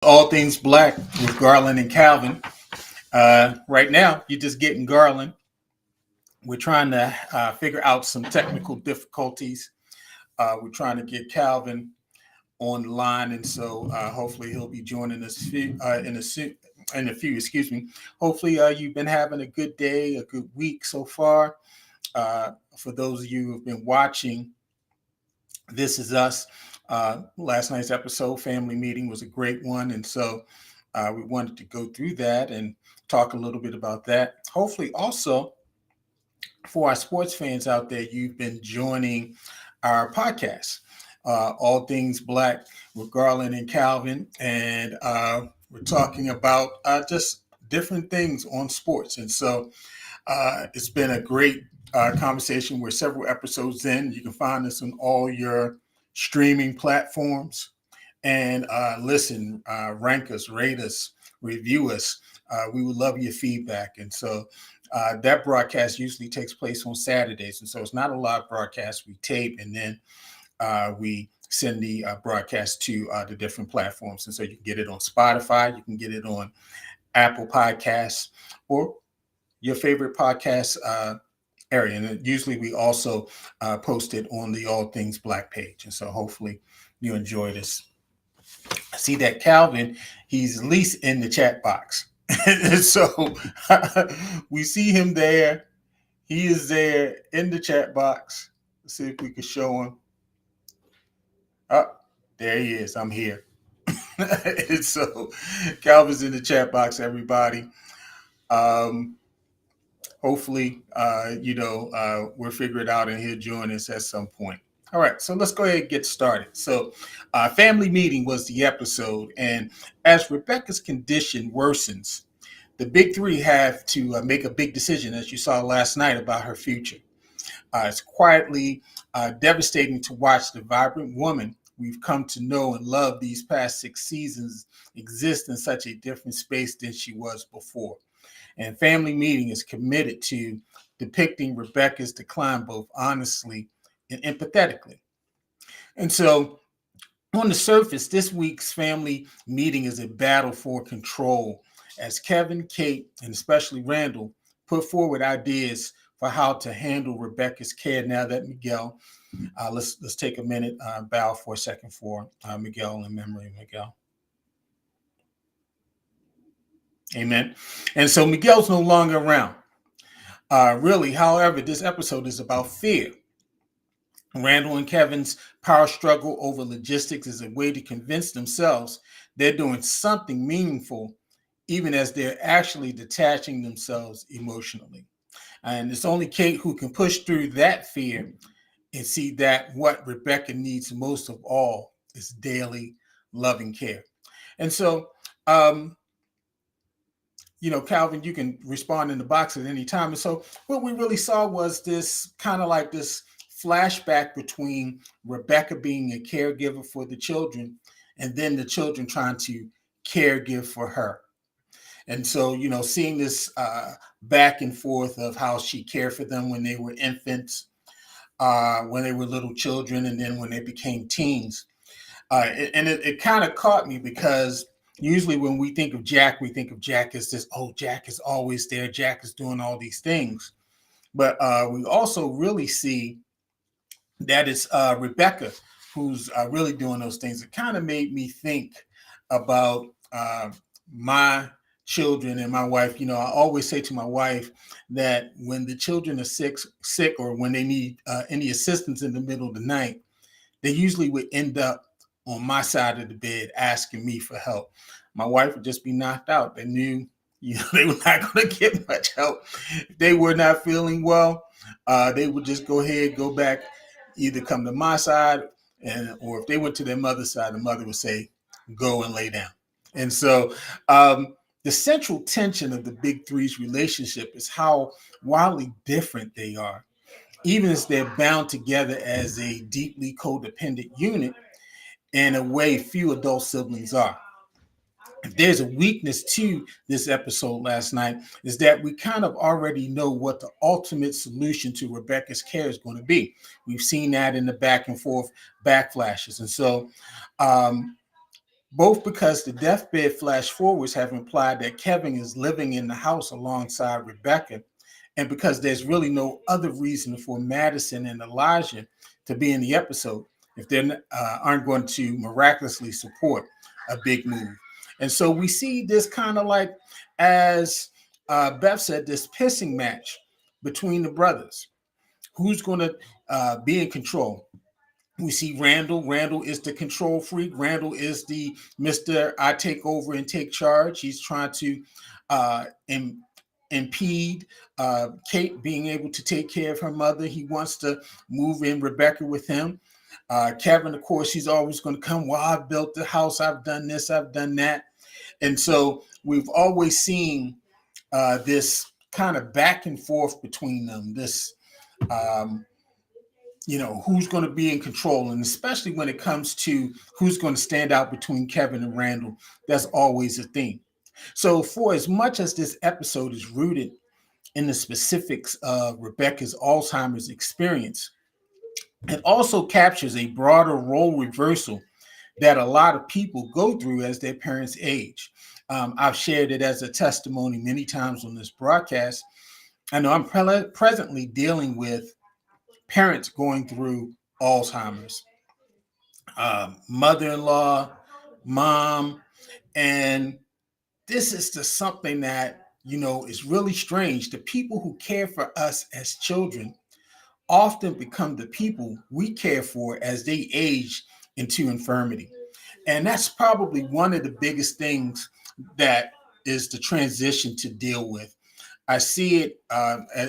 All Things Black with Garland and Calvin. Right now, you're just getting Garland. We're trying to figure out some technical difficulties. We're trying to get Calvin on the line, and so hopefully he'll be joining us in a few. Excuse me. Hopefully, you've been having a good day, a good week so far. For those of you who've been watching, This Is Us. Last night's episode, family meeting, was a great one, and so we wanted to go through that and talk a little bit about that. Hopefully, also for our sports fans out there, you've been joining our podcast, All Things Black with Garland and Calvin, and we're talking about just different things on sports. And so it's been a great conversation. We're several episodes in. You can find us on all your streaming platforms and listen, rank us, rate us, review us. We would love your feedback. And so that broadcast usually takes place on Saturdays. And so it's not a live broadcast. We tape and then we send the broadcast to the different platforms. And so you can get it on Spotify, you can get it on Apple Podcasts, or your favorite podcast area. And usually we also post it on the All Things Black page. And so hopefully you enjoy this. I see that Calvin, he's at least in the chat box. And so we see him there. He is there in the chat box. Let's see if we can show him. Oh, there he is. I'm here. And so Calvin's in the chat box, everybody. Hopefully, we'll figure it out and he'll join us at some point. All right, so let's go ahead and get started. So, family meeting was the episode, and as Rebecca's condition worsens, the big three have to make a big decision, as you saw last night, about her future. It's quietly devastating to watch the vibrant woman we've come to know and love these past 6 seasons exist in such a different space than she was before. And Family Meeting is committed to depicting Rebecca's decline both honestly and empathetically. And so, on the surface, this week's Family Meeting is a battle for control as Kevin, Kate, and especially Randall put forward ideas for how to handle Rebecca's care now that Miguel. Let's take a minute, bow for a second for Miguel, in memory of Miguel. Amen. And so Miguel's no longer around. Really, however, this episode is about fear. Randall and Kevin's power struggle over logistics is a way to convince themselves they're doing something meaningful, even as they're actually detaching themselves emotionally. And it's only Kate who can push through that fear and see that what Rebecca needs most of all is daily loving care. And so, Calvin, you can respond in the box at any time. And so what we really saw was this kind of like this flashback between Rebecca being a caregiver for the children and then the children trying to caregive for her. And so, seeing this back and forth of how she cared for them when they were infants, when they were little children, and then when they became teens. It kind of caught me because usually when we think of Jack as this, oh, Jack is always there. Jack is doing all these things. But we also really see that it's Rebecca who's really doing those things. It kind of made me think about my children and my wife. I always say to my wife that when the children are sick or when they need any assistance in the middle of the night, they usually would end up on my side of the bed asking me for help. My wife would just be knocked out. They knew they were not going to get much help. If they were not feeling well, they would just go ahead, go back, either come to my side, or if they went to their mother's side, the mother would say, go and lay down. And so the central tension of the big three's relationship is how wildly different they are, even as they're bound together as a deeply codependent unit in a way few adult siblings are. If there's a weakness to this episode last night, is that we kind of already know what the ultimate solution to Rebecca's care is going to be. We've seen that in the back and forth backflashes. And so both because the deathbed flash forwards have implied that Kevin is living in the house alongside Rebecca, and because there's really no other reason for Madison and Elijah to be in the episode if they aren't going to miraculously support a big move. And so we see this kind of like, as Beth said, this pissing match between the brothers. Who's going to be in control? We see Randall. Randall is the control freak. Randall is the Mr. I take over and take charge. He's trying to impede Kate being able to take care of her mother. He wants to move in Rebecca with him. Kevin, of course, he's always going to come. Well, I've built the house. I've done this. I've done that. And so we've always seen this kind of back and forth between them. This um, who's going to be in control, and especially when it comes to who's going to stand out between Kevin and Randall, that's always a theme. So for as much as this episode is rooted in the specifics of Rebecca's Alzheimer's experience, it also captures a broader role reversal that a lot of people go through as their parents age. I've shared it as a testimony many times on this broadcast. I know I'm presently dealing with parents going through Alzheimer's, mother-in-law, mom, and this is just something that is really strange. The people who care for us as children often become the people we care for as they age into infirmity, and that's probably one of the biggest things that is the transition to deal with. I see it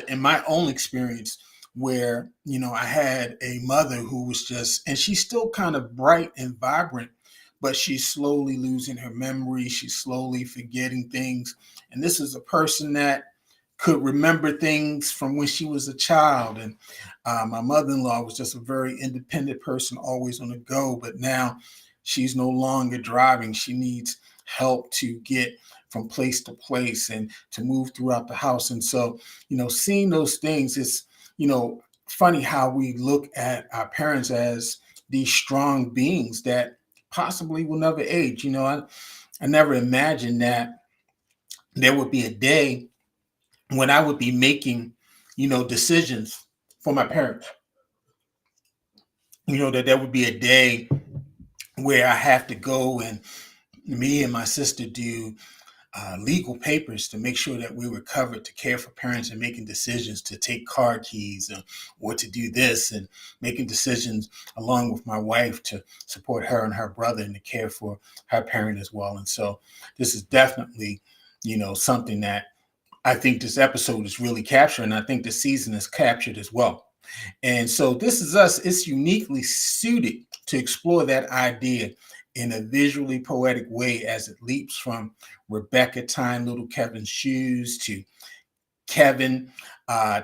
in my own experience where, I had a mother who was just, and she's still kind of bright and vibrant, but she's slowly losing her memory. She's slowly forgetting things. And this is a person that could remember things from when she was a child. And my mother-in-law was just a very independent person, always on the go. But now she's no longer driving. She needs help to get from place to place and to move throughout the house. And so, seeing those things is, funny how we look at our parents as these strong beings that possibly will never age. I never imagined that there would be a day when I would be making, decisions for my parents. That there would be a day where I have to go and me and my sister do legal papers to make sure that we were covered to care for parents and making decisions to take car keys or to do this and making decisions along with my wife to support her and her brother and to care for her parent as well. And so this is definitely, something that I think this episode is really capturing. I think the season is captured as well. And so This Is Us, it's uniquely suited to explore that idea in a visually poetic way as it leaps from Rebecca tying little Kevin's shoes to Kevin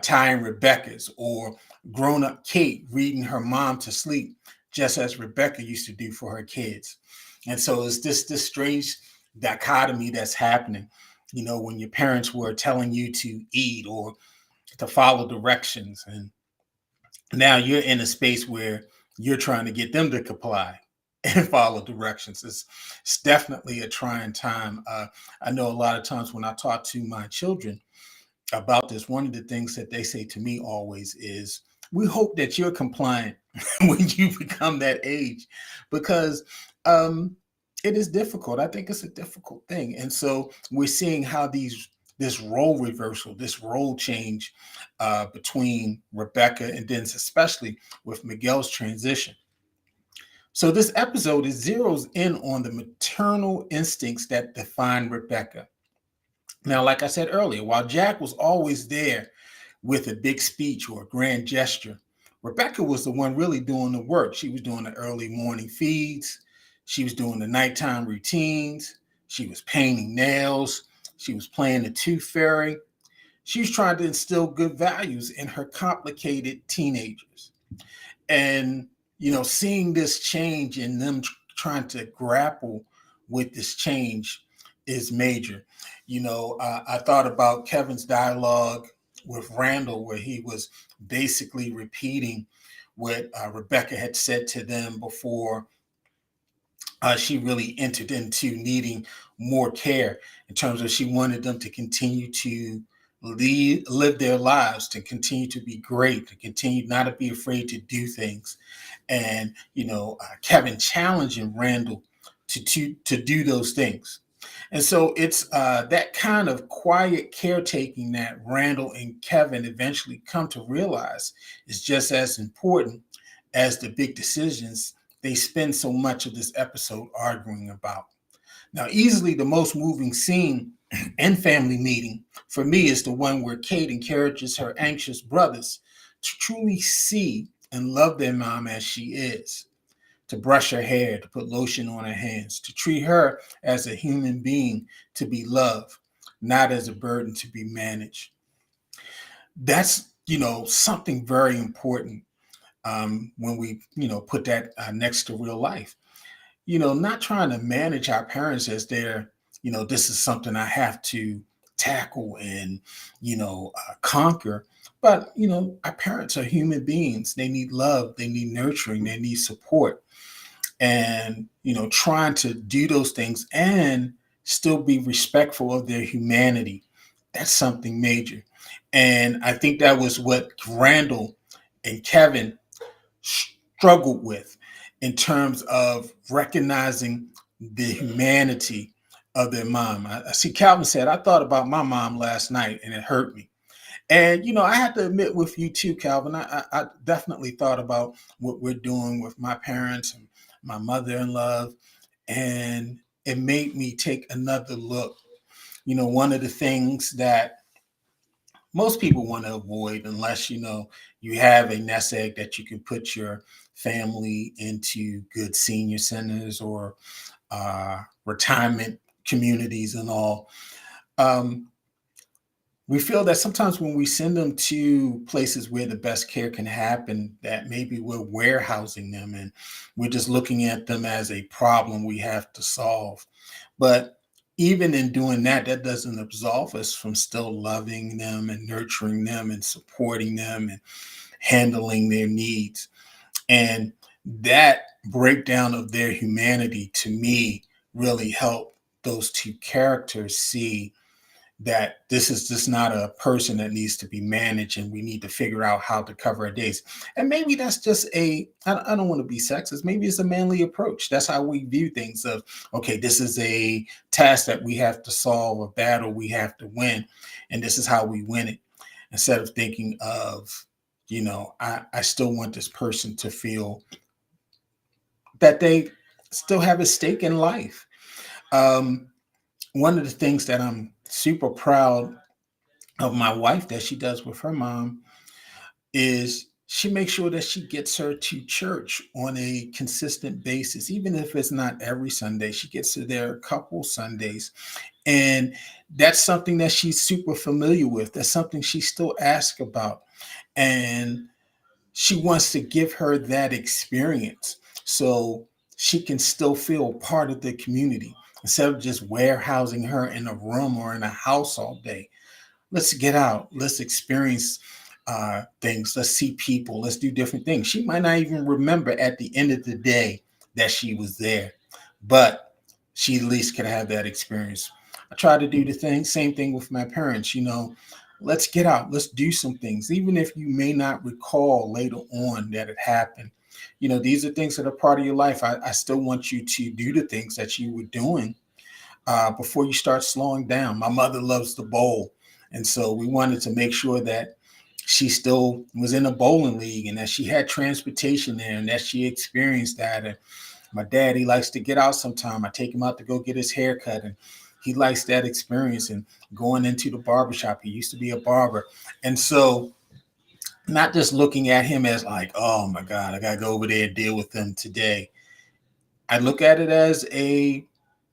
tying Rebecca's, or grown-up Kate reading her mom to sleep, just as Rebecca used to do for her kids. And so it's this strange dichotomy that's happening, when your parents were telling you to eat or to follow directions, and now you're in a space where you're trying to get them to comply and follow directions. It's definitely a trying time. I know a lot of times when I talk to my children about this, one of the things that they say to me always is, we hope that you're compliant when you become that age, because it is difficult. I think it's a difficult thing. And so we're seeing how this role reversal, this role change between Rebecca and then especially with Miguel's transition. So this episode is zeroes in on the maternal instincts that define Rebecca. Now, like I said earlier, while Jack was always there with a big speech or a grand gesture, Rebecca was the one really doing the work. She was doing the early morning feeds. She was doing the nighttime routines. She was painting nails. She was playing the tooth fairy. She was trying to instill good values in her complicated teenagers. And, seeing this change in them trying to grapple with this change is major. I thought about Kevin's dialogue with Randall, where he was basically repeating what Rebecca had said to them before she really entered into needing more care in terms of she wanted them to continue to live their lives, to continue to be great, to continue not to be afraid to do things. And, Kevin challenging Randall to do those things. And so it's that kind of quiet caretaking that Randall and Kevin eventually come to realize is just as important as the big decisions they spend so much of this episode arguing about. Now, easily the most moving scene and family meeting for me is the one where Kate encourages her anxious brothers to truly see and love their mom as she is, to brush her hair, to put lotion on her hands, to treat her as a human being to be loved, not as a burden to be managed. That's, something very important when we, put that next to real life. Not trying to manage our parents as they're, this is something I have to tackle and, conquer. But, our parents are human beings. They need love, they need nurturing, they need support. And, trying to do those things and still be respectful of their humanity. That's something major. And I think that was what Randall and Kevin struggled with in terms of recognizing the humanity of their mom. I see Calvin said, I thought about my mom last night and it hurt me. And, I have to admit with you too, Calvin, I definitely thought about what we're doing with my parents and my mother-in-law. And it made me take another look. One of the things that most people want to avoid, unless you have a nest egg that you can put your family into good senior centers or retirement communities and all. um, we feel that sometimes when we send them to places where the best care can happen, that maybe we're warehousing them and we're just looking at them as a problem we have to solve. But even in doing that, that doesn't absolve us from still loving them and nurturing them and supporting them and handling their needs. And that breakdown of their humanity to me really helped those two characters see that this is just not a person that needs to be managed and we need to figure out how to cover our days. And maybe that's just I don't want to be sexist, maybe it's a manly approach. That's how we view things of, okay, this is a task that we have to solve, a battle we have to win, and this is how we win it. Instead of thinking of, I still want this person to feel that they still have a stake in life. Um, One of the things that I'm super proud of my wife that she does with her mom is she makes sure that she gets her to church on a consistent basis, even if it's not every Sunday. She gets her there a couple Sundays. And that's something that she's super familiar with. That's something she still asks about. And she wants to give her that experience so she can still feel part of the community instead of just warehousing her in a room or in a house all day. Let's get out. Let's experience things. Let's see people. Let's do different things. She might not even remember at the end of the day that she was there, but she at least can have that experience. I try to do the same thing with my parents. Let's get out. Let's do some things, even if you may not recall later on that it happened. These are things that are part of your life. I still want you to do the things that you were doing before you start slowing down. My mother loves to bowl. And so we wanted to make sure that she still was in a bowling league and that she had transportation there and that she experienced that. And my dad, he likes to get out sometime. I take him out to go get his hair cut, and he likes that experience and going into the barbershop. He used to be a barber. And so not just looking at him as like, oh my God, I gotta go over there and deal with them today. I look at it as a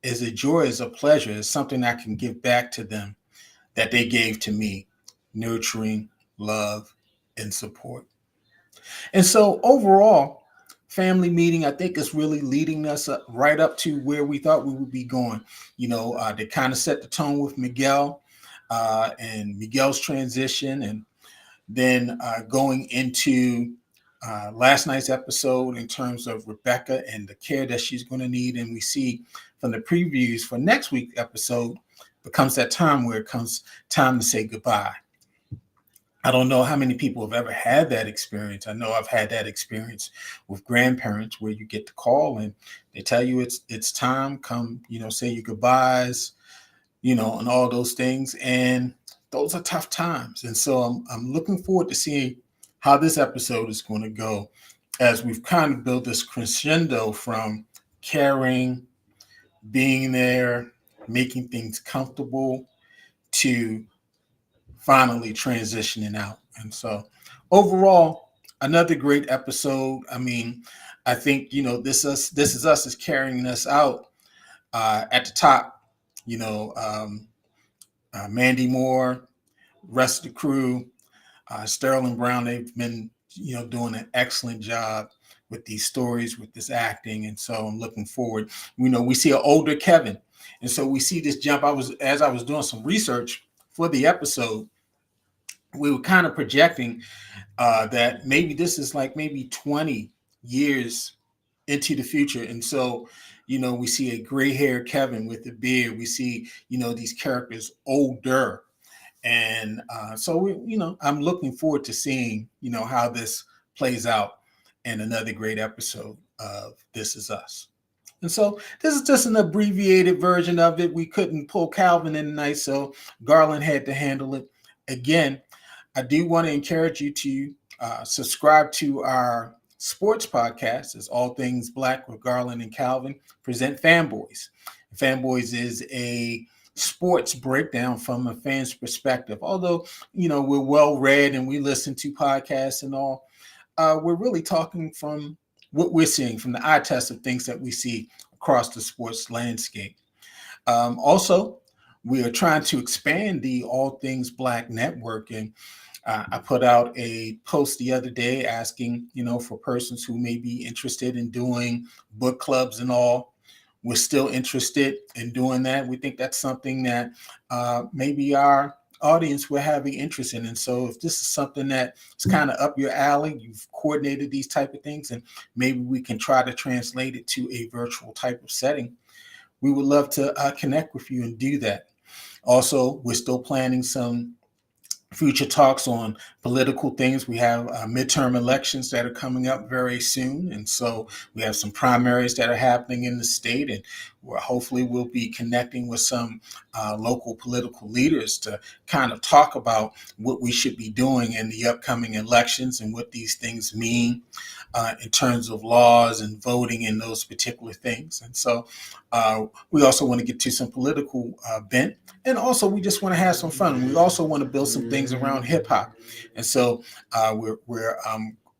joy, as a pleasure, as something I can give back to them that they gave to me, nurturing, love, and support. And so overall, family meeting, I think, is really leading us right up to where we thought we would be going. They kind of set the tone with Miguel and Miguel's transition, and then going into last night's episode in terms of Rebecca and the care that she's going to need. And we see from the previews for next week's episode, becomes that time where it comes time to say goodbye. I don't know how many people have ever had that experience. I know I've had that experience with grandparents where you get the call and they tell you it's time, come, say your goodbyes, and all those things. And those are tough times. And so I'm looking forward to seeing how this episode is going to go as we've kind of built this crescendo from caring, being there, making things comfortable to finally transitioning out. And so overall, another great episode. I mean, I think, this is us is carrying us out at the top, Mandy Moore, rest of the crew, Sterling Brown, they've been, doing an excellent job with these stories, with this acting. And so I'm looking forward. We see an older Kevin. And so we see this jump. As I was doing some research for the episode, we were kind of projecting that maybe this is like maybe 20 years into the future. And so, we see a gray haired Kevin with a beard. We see, these characters older. And so, I'm looking forward to seeing, how this plays out in another great episode of This Is Us. And so this is just an abbreviated version of it. We couldn't pull Calvin in tonight, so Garland had to handle it. Again, I do want to encourage you to subscribe to our sports podcast. It's All Things Black with Garland and Calvin present Fanboys. Fanboys is a sports breakdown from a fan's perspective. Although, we're well read and we listen to podcasts and all, we're really talking from what we're seeing, from the eye test of things that we see across the sports landscape. Also, we are trying to expand the All Things Black network. And I put out a post the other day asking, for persons who may be interested in doing book clubs and all. We're still interested in doing that. We think that's something that maybe our audience will have an interest in. And so if this is something that is kind of up your alley, you've coordinated these type of things, and maybe we can try to translate it to a virtual type of setting, we would love to connect with you and do that. Also, we're still planning some future talks on political things. We have midterm elections that are coming up very soon. And so we have some primaries that are happening in the state. And hopefully we'll be connecting with some local political leaders to kind of talk about what we should be doing in the upcoming elections and what these things mean in terms of laws and voting and those particular things. And so we also want to get to some political bent. And also, we just want to have some fun. We also want to build some things around hip hop. And so we're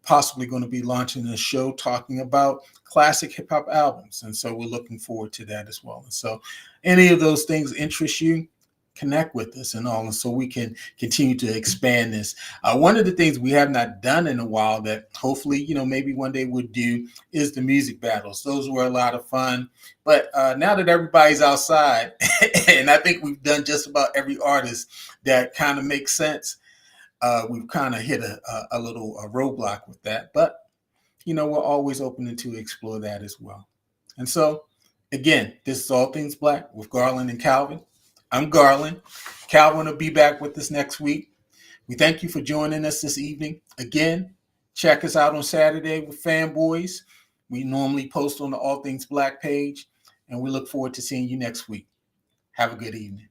possibly going to be launching a show talking about classic hip hop albums. And so we're looking forward to that as well. And so any of those things interest you, connect with us and all. And so we can continue to expand this. One of the things we have not done in a while that hopefully, maybe one day we'll do is the music battles. Those were a lot of fun. But now that everybody's outside, and I think we've done just about every artist that kind of makes sense, we've kind of hit a little roadblock with that. But, we're always open to explore that as well. And so, again, this is All Things Black with Garland and Calvin. I'm Garland. Calvin will be back with us next week. We thank you for joining us this evening. Again, check us out on Saturday with Fanboys. We normally post on the All Things Black page, and we look forward to seeing you next week. Have a good evening.